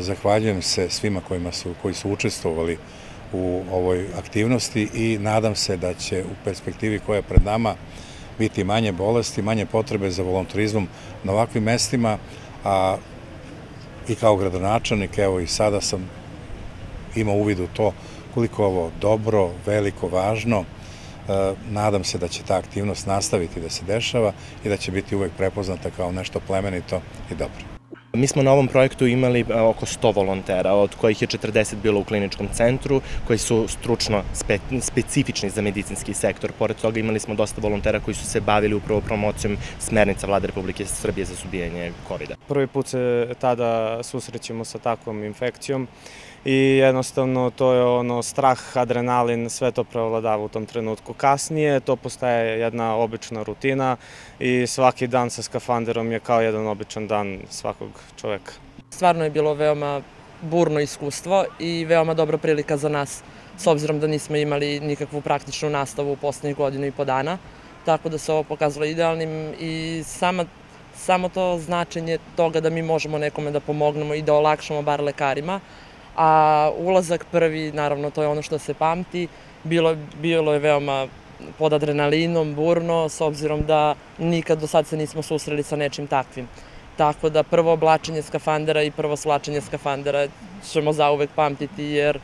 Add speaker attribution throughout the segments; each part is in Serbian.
Speaker 1: Zahvaljujem se svima koji su učestvovali u ovoj aktivnosti i nadam se da će u perspektivi koja je pred nama biti manje bolesti, manje potrebe za volontarizmom na ovakvim mestima, a i kao gradonačelnik, evo i sada sam imao uvid u to koliko je ovo dobro, veliko, važno. Nadam se da će ta aktivnost nastaviti da se dešava i da će biti uvek prepoznata kao nešto plemenito i dobro.
Speaker 2: Mi smo na ovom projektu imali oko 100 volontera, od kojih je 40 bilo u kliničkom centru, koji su stručno specifični za medicinski sektor. Pored toga imali smo dosta volontera koji su se bavili upravo promocijom smernica Vlade Republike Srbije za suzbijanje COVID-a.
Speaker 3: Prvi put se tada susrećemo sa takvom infekcijom i jednostavno to je strah, adrenalin, sve to prevladava u tom trenutku. Kasnije to postaje jedna obična rutina i svaki dan sa skafanderom je kao jedan običan dan svakog čoveka.
Speaker 4: Stvarno je bilo veoma burno iskustvo i veoma dobra prilika za nas, s obzirom da nismo imali nikakvu praktičnu nastavu u poslednjih godinu i po dana, tako da se ovo pokazalo idealnim i samo to značenje toga da mi možemo nekome da pomognemo i da olakšamo bar lekarima, a ulazak prvi, naravno, to je ono što se pamti, bilo je veoma pod adrenalinom, burno, s obzirom da nikad do sad se nismo susreli sa nečim takvim. Tako da prvo oblačenje skafandera i prvo svlačenje skafandera ćemo zauvek pamtiti, jer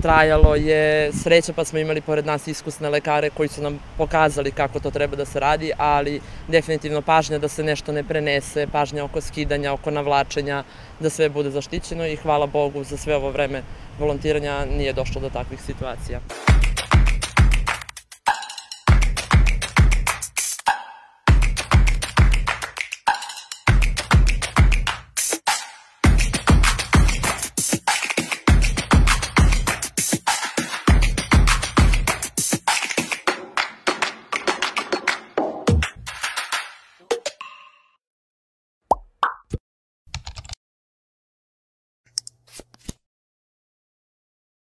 Speaker 4: trajalo je sreća, pa smo imali pored nas iskusne lekare koji su nam pokazali kako to treba da se radi, ali definitivno pažnja da se nešto ne prenese, pažnja oko skidanja, oko navlačenja, da sve bude zaštićeno i hvala Bogu za sve ovo vreme volontiranja nije došlo do takvih situacija.